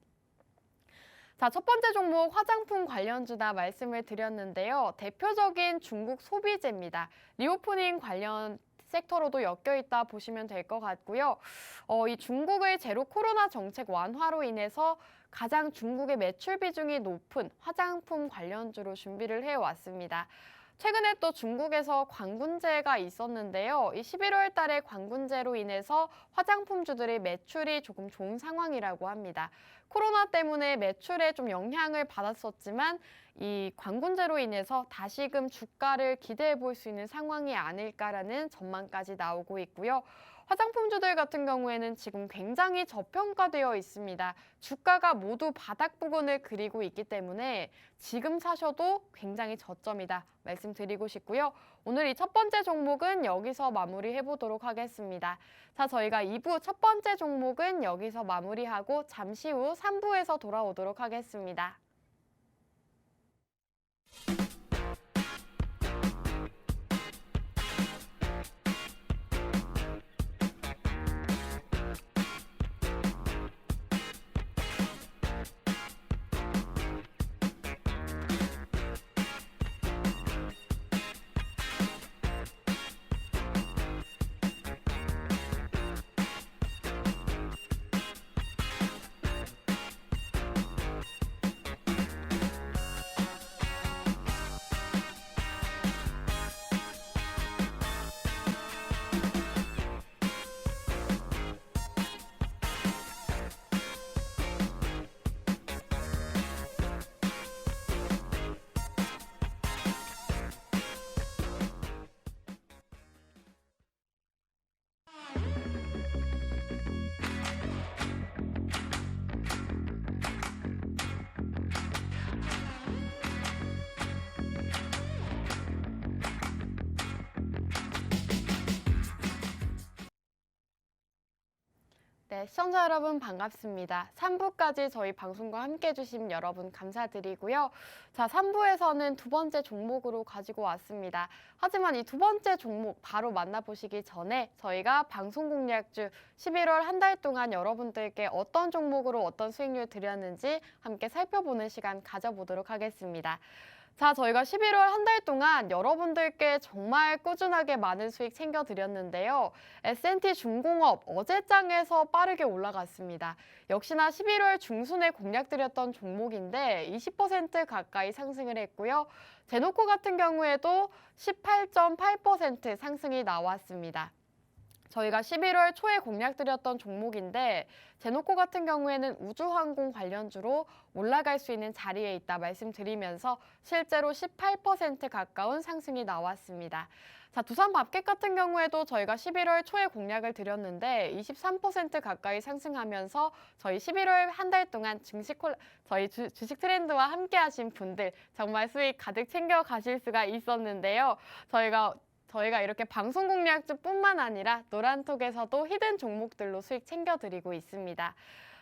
자, 첫 번째 종목 화장품 관련주다 말씀을 드렸는데요. 대표적인 중국 소비재입니다. 리오프닝 관련 섹터로도 엮여 있다 보시면 될 것 같고요. 이 중국의 제로 코로나 정책 완화로 인해서 가장 중국의 매출 비중이 높은 화장품 관련주로 준비를 해왔습니다. 최근에 또 중국에서 관군제가 있었는데요. 이 11월 달에 관군제로 인해서 화장품주들의 매출이 조금 좋은 상황이라고 합니다. 코로나 때문에 매출에 좀 영향을 받았었지만 이 관군제로 인해서 다시금 주가를 기대해 볼 수 있는 상황이 아닐까라는 전망까지 나오고 있고요. 화장품주들 같은 경우에는 지금 굉장히 저평가되어 있습니다. 주가가 모두 바닥 부근을 그리고 있기 때문에 지금 사셔도 굉장히 저점이다 말씀드리고 싶고요. 오늘 이 첫 번째 종목은 여기서 마무리해 보도록 하겠습니다. 자, 저희가 2부 첫 번째 종목은 여기서 마무리하고 잠시 후 3부에서 돌아오도록 하겠습니다. 네, 시청자 여러분 반갑습니다. 3부까지 저희 방송과 함께 해주신 여러분 감사드리고요. 자, 3부에서는 두 번째 종목으로 가지고 왔습니다. 하지만 이 두 번째 종목 바로 만나보시기 전에 저희가 방송 공략주 11월 한 달 동안 여러분들께 어떤 종목으로 어떤 수익률 드렸는지 함께 살펴보는 시간 가져보도록 하겠습니다. 자, 저희가 11월 한 달 동안 여러분들께 정말 꾸준하게 많은 수익 챙겨드렸는데요. S&T 중공업 어제장에서 빠르게 올라갔습니다. 역시나 11월 중순에 공략드렸던 종목인데 20% 가까이 상승을 했고요. 제노코 같은 경우에도 18.8% 상승이 나왔습니다. 저희가 11월 초에 공략드렸던 종목인데 제노코 같은 경우에는 우주항공 관련주로 올라갈 수 있는 자리에 있다 말씀드리면서 실제로 18% 가까운 상승이 나왔습니다. 자, 두산밥켓 같은 경우에도 저희가 11월 초에 공략을 드렸는데 23% 가까이 상승하면서 저희 11월 한 달 동안 저희 주식 트렌드와 함께 하신 분들 정말 수익 가득 챙겨 가실 수가 있었는데요. 저희가 이렇게 방송 공략주뿐만 아니라 노란톡에서도 히든 종목들로 수익 챙겨드리고 있습니다.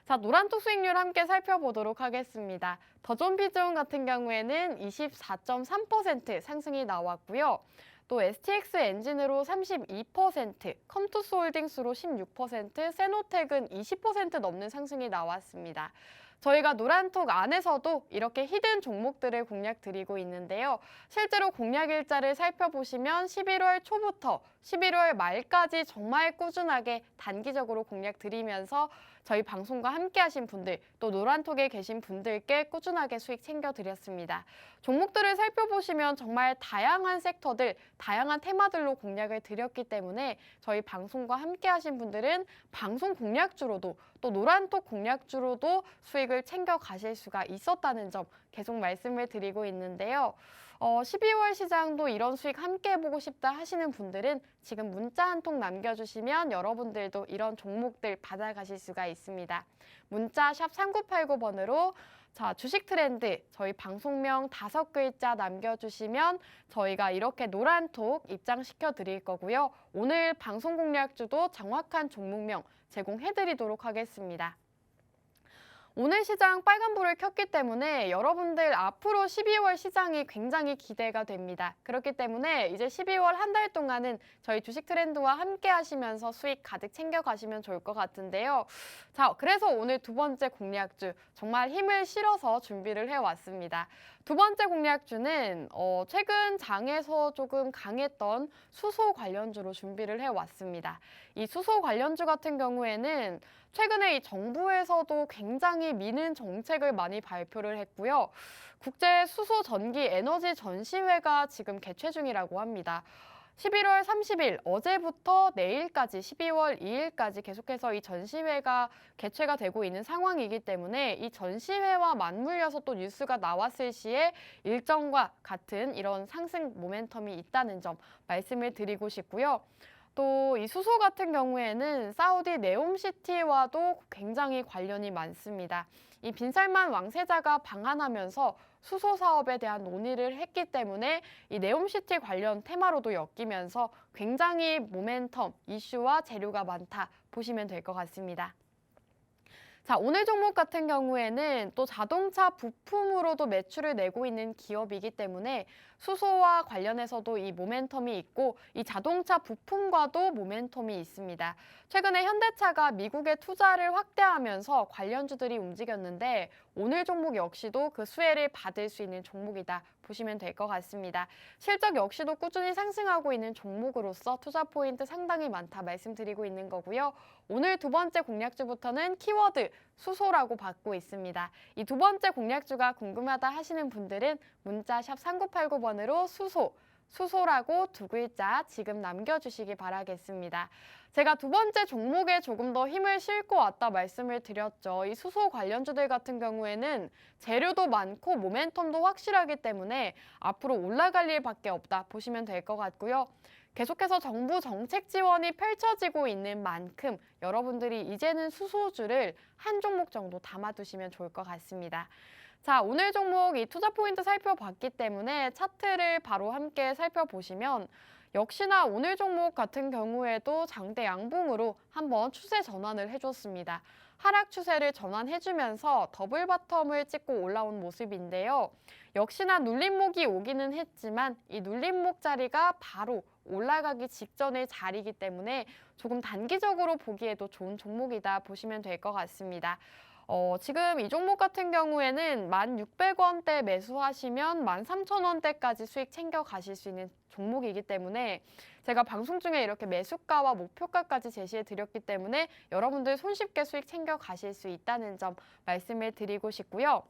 자, 노란톡 수익률 함께 살펴보도록 하겠습니다. 더존비중 같은 경우에는 24.3% 상승이 나왔고요. 또 STX 엔진으로 32%, 컴투스홀딩스로 16%, 세노텍은 20% 넘는 상승이 나왔습니다. 저희가 노란톡 안에서도 이렇게 히든 종목들을 공략 드리고 있는데요. 실제로 공략 일자를 살펴보시면 11월 초부터 11월 말까지 정말 꾸준하게 단기적으로 공략 드리면서 저희 방송과 함께 하신 분들, 또 노란톡에 계신 분들께 꾸준하게 수익 챙겨드렸습니다. 종목들을 살펴보시면 정말 다양한 섹터들, 다양한 테마들로 공략을 드렸기 때문에 저희 방송과 함께 하신 분들은 방송 공략주로도 또 노란톡 공략주로도 수익을 챙겨 가실 수가 있었다는 점 계속 말씀을 드리고 있는데요. 12월 시장도 이런 수익 함께 해보고 싶다 하시는 분들은 지금 문자 한 통 남겨주시면 여러분들도 이런 종목들 받아가실 수가 있습니다. 문자 샵 3989번으로 자, 주식 트렌드 저희 방송명 5글자 남겨주시면 저희가 이렇게 노란톡 입장시켜 드릴 거고요. 오늘 방송 공략주도 정확한 종목명 제공해드리도록 하겠습니다. 오늘 시장 빨간불을 켰기 때문에 여러분들 앞으로 12월 시장이 굉장히 기대가 됩니다. 그렇기 때문에 이제 12월 한 달 동안은 저희 주식 트렌드와 함께 하시면서 수익 가득 챙겨가시면 좋을 것 같은데요. 자, 그래서 오늘 두 번째 공략주 정말 힘을 실어서 준비를 해왔습니다. 두 번째 공략주는 최근 장에서 조금 강했던 수소 관련주로 준비를 해왔습니다. 이 수소 관련주 같은 경우에는 최근에 이 정부에서도 굉장히 미는 정책을 많이 발표를 했고요. 국제 수소 전기 에너지 전시회가 지금 개최 중이라고 합니다. 11월 30일 어제부터 내일까지 12월 2일까지 계속해서 이 전시회가 개최가 되고 있는 상황이기 때문에 이 전시회와 맞물려서 또 뉴스가 나왔을 시에 일정과 같은 이런 상승 모멘텀이 있다는 점 말씀을 드리고 싶고요. 또 이 수소 같은 경우에는 사우디 네옴시티와도 굉장히 관련이 많습니다. 이 빈살만 왕세자가 방한하면서 수소 사업에 대한 논의를 했기 때문에 이 네옴시티 관련 테마로도 엮이면서 굉장히 모멘텀, 이슈와 재료가 많다 보시면 될 것 같습니다. 자, 오늘 종목 같은 경우에는 또 자동차 부품으로도 매출을 내고 있는 기업이기 때문에 수소와 관련해서도 이 모멘텀이 있고 이 자동차 부품과도 모멘텀이 있습니다. 최근에 현대차가 미국에 투자를 확대하면서 관련주들이 움직였는데 오늘 종목 역시도 그 수혜를 받을 수 있는 종목이다 보시면 될 것 같습니다. 실적 역시도 꾸준히 상승하고 있는 종목으로서 투자 포인트 상당히 많다 말씀드리고 있는 거고요. 오늘 두 번째 공략주부터는 키워드 수소라고 받고 있습니다. 이 두 번째 공략주가 궁금하다 하시는 분들은 문자 샵 3989번으로 수소라고 두 글자 지금 남겨주시기 바라겠습니다. 제가 두 번째 종목에 조금 더 힘을 싣고 왔다 말씀을 드렸죠. 이 수소 관련주들 같은 경우에는 재료도 많고 모멘텀도 확실하기 때문에 앞으로 올라갈 일밖에 없다 보시면 될 것 같고요. 계속해서 정부 정책 지원이 펼쳐지고 있는 만큼 여러분들이 이제는 수소주를 한 종목 정도 담아두시면 좋을 것 같습니다. 자, 오늘 종목 이 투자 포인트 살펴봤기 때문에 차트를 바로 함께 살펴보시면 역시나 오늘 종목 같은 경우에도 장대 양봉으로 한번 추세 전환을 해줬습니다. 하락 추세를 전환해주면서 더블 바텀을 찍고 올라온 모습인데요. 역시나 눌림목이 오기는 했지만 이 눌림목 자리가 바로 올라가기 직전의 자리이기 때문에 조금 단기적으로 보기에도 좋은 종목이다 보시면 될 것 같습니다. 지금 이 종목 같은 경우에는 1,600원대 매수하시면 13,000원대까지 수익 챙겨 가실 수 있는 종목이기 때문에 제가 방송 중에 이렇게 매수가와 목표가까지 제시해 드렸기 때문에 여러분들 손쉽게 수익 챙겨 가실 수 있다는 점 말씀을 드리고 싶고요.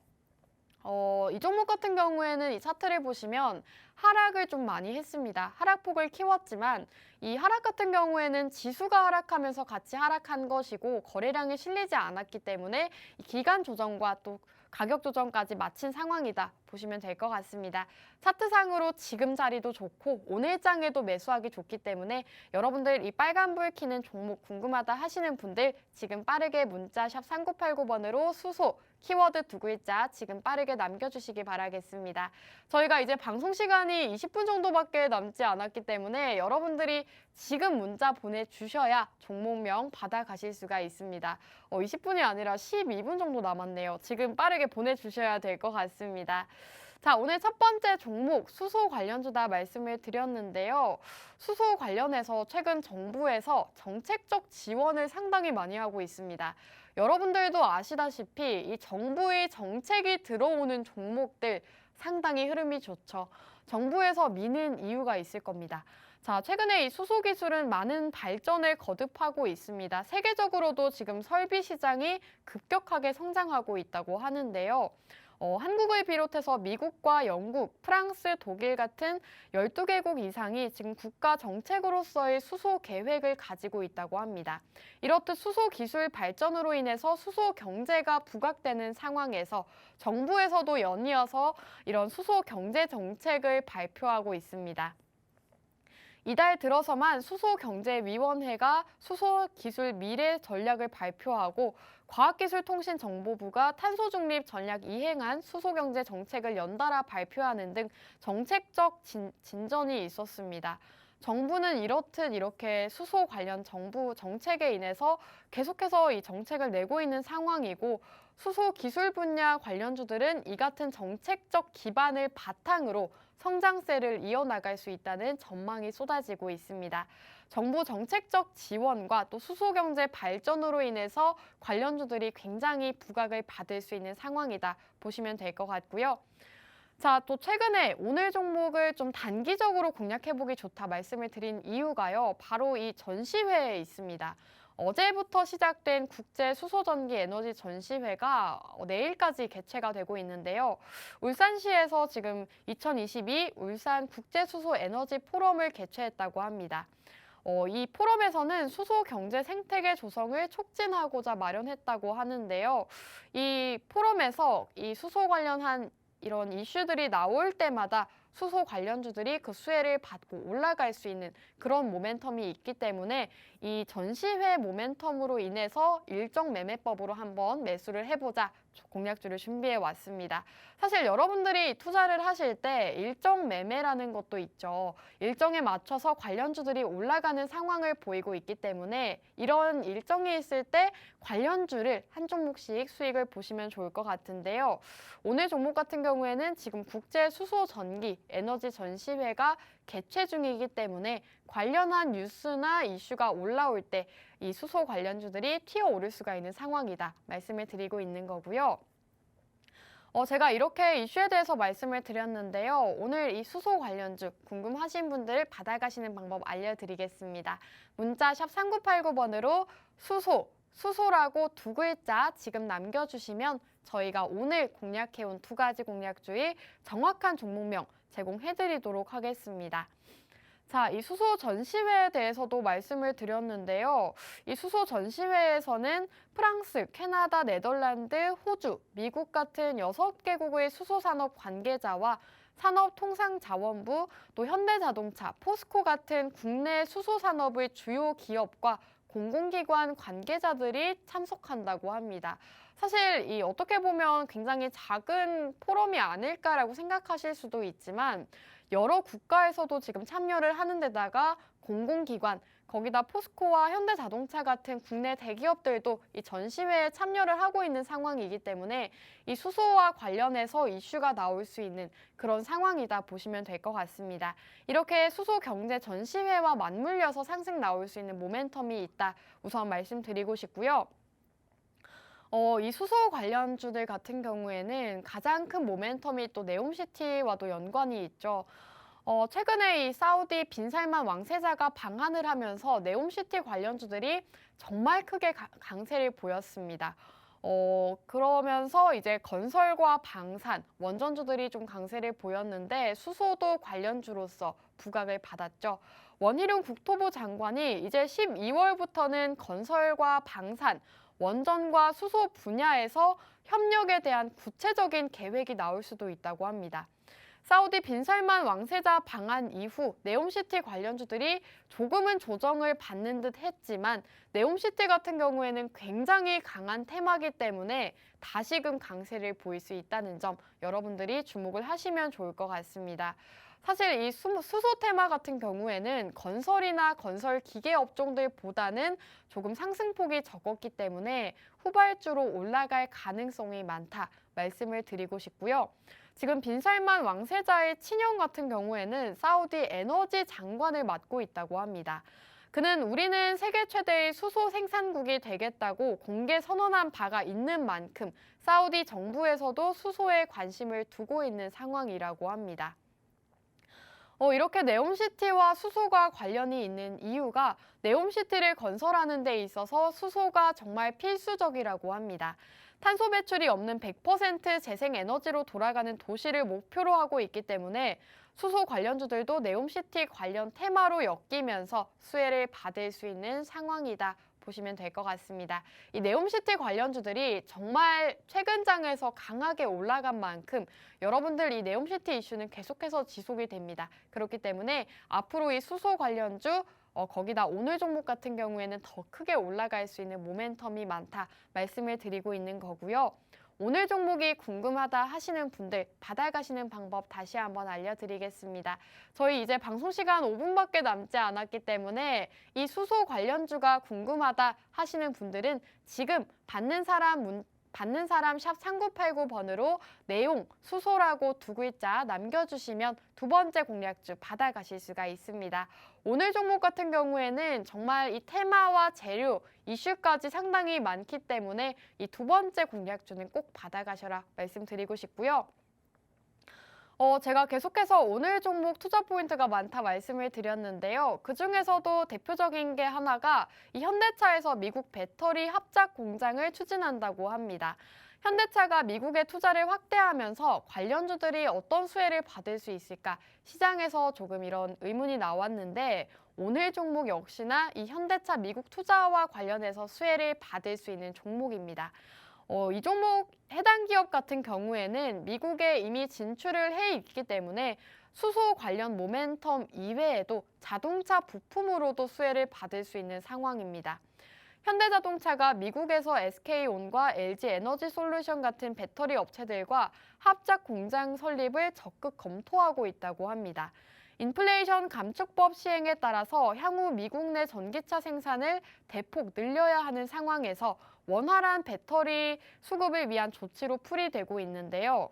이 종목 같은 경우에는 이 차트를 보시면 하락을 좀 많이 했습니다. 하락폭을 키웠지만 이 하락 같은 경우에는 지수가 하락하면서 같이 하락한 것이고 거래량이 실리지 않았기 때문에 이 기간 조정과 또 가격 조정까지 마친 상황이다 보시면 될 것 같습니다. 차트상으로 지금 자리도 좋고 오늘장에도 매수하기 좋기 때문에 여러분들 이 빨간불 켜는 종목 궁금하다 하시는 분들 지금 빠르게 문자 샵 3989번으로 수소 키워드 두 글자 지금 빠르게 남겨주시기 바라겠습니다. 저희가 이제 방송 시간이 20분 정도밖에 남지 않았기 때문에 여러분들이 지금 문자 보내주셔야 종목명 받아가실 수가 있습니다. 20분이 아니라 12분 정도 남았네요. 지금 빠르게 보내주셔야 될 것 같습니다. 자, 오늘 첫 번째 종목 수소 관련주다 말씀을 드렸는데요. 수소 관련해서 최근 정부에서 정책적 지원을 상당히 많이 하고 있습니다. 여러분들도 아시다시피 이 정부의 정책이 들어오는 종목들 상당히 흐름이 좋죠. 정부에서 미는 이유가 있을 겁니다. 자, 최근에 이 수소 기술은 많은 발전을 거듭하고 있습니다. 세계적으로도 지금 설비 시장이 급격하게 성장하고 있다고 하는데요. 한국을 비롯해서 미국과 영국, 프랑스, 독일 같은 12개국 이상이 지금 국가 정책으로서의 수소 계획을 가지고 있다고 합니다. 이렇듯 수소 기술 발전으로 인해서 수소 경제가 부각되는 상황에서 정부에서도 연이어서 이런 수소 경제 정책을 발표하고 있습니다. 이달 들어서만 수소경제위원회가 수소기술 미래 전략을 발표하고 과학기술통신정보부가 탄소중립 전략 이행안 수소경제 정책을 연달아 발표하는 등 정책적 진전이 있었습니다. 정부는 이렇듯 이렇게 수소 관련 정부 정책에 인해서 계속해서 이 정책을 내고 있는 상황이고 수소 기술 분야 관련주들은 이 같은 정책적 기반을 바탕으로 성장세를 이어나갈 수 있다는 전망이 쏟아지고 있습니다. 정부 정책적 지원과 또 수소 경제 발전으로 인해서 관련주들이 굉장히 부각을 받을 수 있는 상황이다 보시면 될 것 같고요. 자, 또 최근에 오늘 종목을 좀 단기적으로 공략해보기 좋다 말씀을 드린 이유가요. 바로 이 전시회에 있습니다. 어제부터 시작된 국제 수소전기 에너지 전시회가 내일까지 개최가 되고 있는데요. 울산시에서 지금 2022 울산 국제수소 에너지 포럼을 개최했다고 합니다. 이 포럼에서는 수소 경제 생태계 조성을 촉진하고자 마련했다고 하는데요. 이 포럼에서 이 수소 관련한 이런 이슈들이 나올 때마다 수소 관련주들이 그 수혜를 받고 올라갈 수 있는 그런 모멘텀이 있기 때문에 이 전시회 모멘텀으로 인해서 일정 매매법으로 한번 매수를 해보자 공략주를 준비해 왔습니다. 사실 여러분들이 투자를 하실 때 일정 매매라는 것도 있죠. 일정에 맞춰서 관련주들이 올라가는 상황을 보이고 있기 때문에 이런 일정이 있을 때 관련주를 한 종목씩 수익을 보시면 좋을 것 같은데요. 오늘 종목 같은 경우에는 지금 국제 수소 전기 에너지 전시회가 개최 중이기 때문에 관련한 뉴스나 이슈가 올라올 때 이 수소 관련주들이 튀어오를 수가 있는 상황이다 말씀을 드리고 있는 거고요. 제가 이렇게 이슈에 대해서 말씀을 드렸는데요. 오늘 이 수소 관련주 궁금하신 분들 받아가시는 방법 알려드리겠습니다. 문자 샵 3989번으로 수소라고 두 글자 지금 남겨주시면 저희가 오늘 공략해온 두 가지 공략주의 정확한 종목명 제공해드리도록 하겠습니다. 자, 이 수소 전시회에 대해서도 말씀을 드렸는데요. 이 수소 전시회에서는 프랑스, 캐나다, 네덜란드, 호주, 미국 같은 6개국의 수소산업 관계자와 산업통상자원부, 또 현대자동차, 포스코 같은 국내 수소산업의 주요 기업과 공공기관 관계자들이 참석한다고 합니다. 사실 이 어떻게 보면 굉장히 작은 포럼이 아닐까라고 생각하실 수도 있지만 여러 국가에서도 지금 참여를 하는 데다가 공공기관, 거기다 포스코와 현대자동차 같은 국내 대기업들도 이 전시회에 참여를 하고 있는 상황이기 때문에 이 수소와 관련해서 이슈가 나올 수 있는 그런 상황이다 보시면 될 것 같습니다. 이렇게 수소 경제 전시회와 맞물려서 상승 나올 수 있는 모멘텀이 있다 우선 말씀드리고 싶고요. 이 수소 관련주들 같은 경우에는 가장 큰 모멘텀이 또 네옴시티와도 연관이 있죠. 최근에 이 사우디 빈살만 왕세자가 방한을 하면서 네옴시티 관련주들이 정말 크게 강세를 보였습니다. 그러면서 이제 건설과 방산, 원전주들이 좀 강세를 보였는데 수소도 관련주로서 부각을 받았죠. 원희룡 국토부 장관이 이제 12월부터는 건설과 방산, 원전과 수소 분야에서 협력에 대한 구체적인 계획이 나올 수도 있다고 합니다. 사우디 빈살만 왕세자 방한 이후 네옴시티 관련주들이 조금은 조정을 받는 듯 했지만 네옴시티 같은 경우에는 굉장히 강한 테마기 때문에 다시금 강세를 보일 수 있다는 점 여러분들이 주목을 하시면 좋을 것 같습니다. 사실 이 수소 테마 같은 경우에는 건설이나 건설 기계 업종들보다는 조금 상승폭이 적었기 때문에 후발주로 올라갈 가능성이 많다 말씀을 드리고 싶고요. 지금 빈살만 왕세자의 친형 같은 경우에는 사우디 에너지 장관을 맡고 있다고 합니다. 그는 우리는 세계 최대의 수소 생산국이 되겠다고 공개 선언한 바가 있는 만큼 사우디 정부에서도 수소에 관심을 두고 있는 상황이라고 합니다. 이렇게 네옴시티와 수소가 관련이 있는 이유가 네옴시티를 건설하는 데 있어서 수소가 정말 필수적이라고 합니다. 탄소 배출이 없는 100% 재생에너지로 돌아가는 도시를 목표로 하고 있기 때문에 수소 관련주들도 네옴시티 관련 테마로 엮이면서 수혜를 받을 수 있는 상황이다 보시면 될 것 같습니다. 이 네옴시티 관련주들이 정말 최근 장에서 강하게 올라간 만큼 여러분들 이 네옴시티 이슈는 계속해서 지속이 됩니다. 그렇기 때문에 앞으로 이 수소 관련주 거기다 오늘 종목 같은 경우에는 더 크게 올라갈 수 있는 모멘텀이 많다 말씀을 드리고 있는 거고요. 오늘 종목이 궁금하다 하시는 분들 받아가시는 방법 다시 한번 알려드리겠습니다. 저희 이제 방송 시간 5분밖에 남지 않았기 때문에 이 수소 관련주가 궁금하다 하시는 분들은 지금 받는 사람 샵 3989번으로 내용 수소라고 두 글자 남겨주시면 두 번째 공략주 받아가실 수가 있습니다. 오늘 종목 같은 경우에는 정말 이 테마와 재료, 이슈까지 상당히 많기 때문에 이 두 번째 공략주는 꼭 받아가셔라 말씀드리고 싶고요. 제가 계속해서 오늘 종목 투자 포인트가 많다 말씀을 드렸는데요. 그중에서도 대표적인 게 하나가 이 현대차에서 미국 배터리 합작 공장을 추진한다고 합니다. 현대차가 미국에 투자를 확대하면서 관련주들이 어떤 수혜를 받을 수 있을까 시장에서 조금 이런 의문이 나왔는데 오늘 종목 역시나 이 현대차 미국 투자와 관련해서 수혜를 받을 수 있는 종목입니다. 이 종목 해당 기업 같은 경우에는 미국에 이미 진출을 해 있기 때문에 수소 관련 모멘텀 이외에도 자동차 부품으로도 수혜를 받을 수 있는 상황입니다. 현대자동차가 미국에서 SK온과 LG에너지솔루션 같은 배터리 업체들과 합작 공장 설립을 적극 검토하고 있다고 합니다. 인플레이션 감축법 시행에 따라서 향후 미국 내 전기차 생산을 대폭 늘려야 하는 상황에서 원활한 배터리 수급을 위한 조치로 풀이되고 있는데요.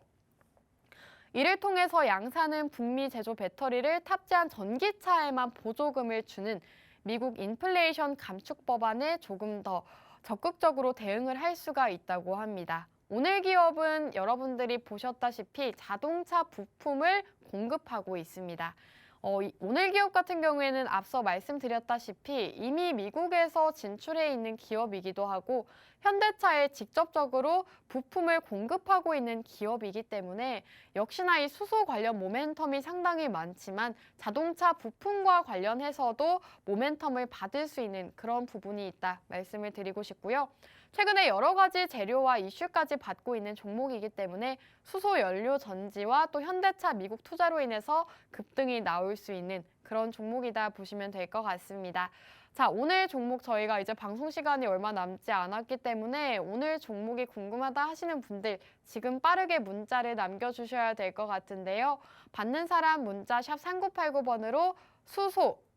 이를 통해서 양사는 북미 제조 배터리를 탑재한 전기차에만 보조금을 주는 미국 인플레이션 감축 법안에 조금 더 적극적으로 대응을 할 수가 있다고 합니다. 오늘 기업은 여러분들이 보셨다시피 자동차 부품을 공급하고 있습니다. 오늘 기업 같은 경우에는 앞서 말씀드렸다시피 이미 미국에서 진출해 있는 기업이기도 하고 현대차에 직접적으로 부품을 공급하고 있는 기업이기 때문에 역시나 이 수소 관련 모멘텀이 상당히 많지만 자동차 부품과 관련해서도 모멘텀을 받을 수 있는 그런 부분이 있다 말씀을 드리고 싶고요. 최근에 여러 가지 재료와 이슈까지 받고 있는 종목이기 때문에 수소 연료 전지와 또 현대차 미국 투자로 인해서 급등이 나올 수 있는 그런 종목이다 보시면 될 것 같습니다. 자, 오늘 종목 저희가 이제 방송 시간이 얼마 남지 않았기 때문에 오늘 종목이 궁금하다 하시는 분들 지금 빠르게 문자를 남겨주셔야 될 것 같은데요. 받는 사람 문자 샵 3989번으로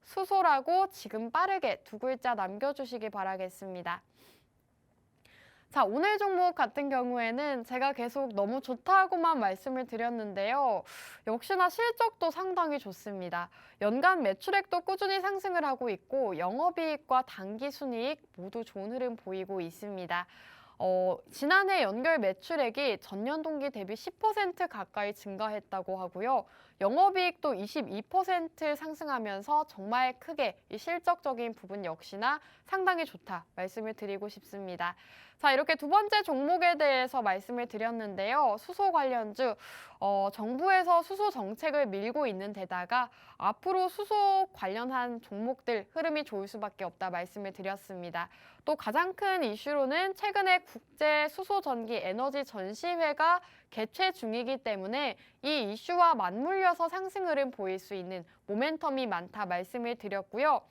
수소라고 지금 빠르게 두 글자 남겨주시기 바라겠습니다. 자, 오늘 종목 같은 경우에는 제가 계속 너무 좋다고만 말씀을 드렸는데요. 역시나 실적도 상당히 좋습니다. 연간 매출액도 꾸준히 상승을 하고 있고 영업이익과 당기순이익 모두 좋은 흐름 보이고 있습니다. 지난해 연결 매출액이 전년 동기 대비 10% 가까이 증가했다고 하고요. 영업이익도 22% 상승하면서 정말 크게 이 실적적인 부분 역시나 상당히 좋다 말씀을 드리고 싶습니다. 자, 이렇게 두 번째 종목에 대해서 말씀을 드렸는데요. 수소 관련주, 정부에서 수소 정책을 밀고 있는 데다가 앞으로 수소 관련한 종목들 흐름이 좋을 수밖에 없다 말씀을 드렸습니다. 또 가장 큰 이슈로는 최근에 국제 수소 전기 에너지 전시회가 개최 중이기 때문에 이 이슈와 맞물려서 상승 흐름 보일 수 있는 모멘텀이 많다 말씀을 드렸고요.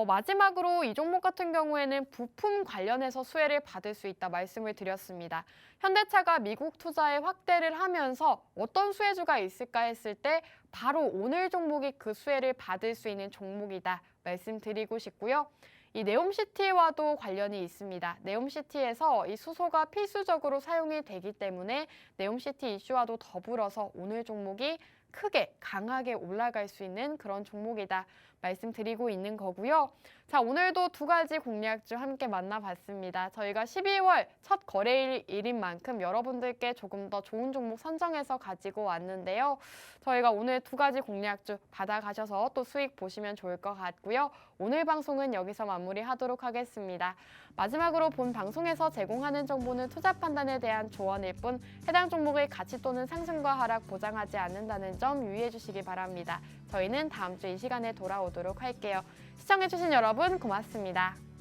마지막으로 이 종목 같은 경우에는 부품 관련해서 수혜를 받을 수 있다 말씀을 드렸습니다. 현대차가 미국 투자에 확대를 하면서 어떤 수혜주가 있을까 했을 때 바로 오늘 종목이 그 수혜를 받을 수 있는 종목이다 말씀드리고 싶고요. 이 네옴시티와도 관련이 있습니다. 네옴시티에서 이 수소가 필수적으로 사용이 되기 때문에 네옴시티 이슈와도 더불어서 오늘 종목이 크게 강하게 올라갈 수 있는 그런 종목이다 말씀드리고 있는 거고요. 자, 오늘도 두 가지 공략주 함께 만나봤습니다. 저희가 12월 첫 거래일인 만큼 여러분들께 조금 더 좋은 종목 선정해서 가지고 왔는데요. 저희가 오늘 두 가지 공략주 받아가셔서 또 수익 보시면 좋을 것 같고요. 오늘 방송은 여기서 마무리하도록 하겠습니다. 마지막으로 본 방송에서 제공하는 정보는 투자 판단에 대한 조언일 뿐 해당 종목의 가치 또는 상승과 하락 보장하지 않는다는 점 유의해 주시기 바랍니다. 저희는 다음 주 이 시간에 돌아오도록 할게요. 시청해주신 여러분 고맙습니다.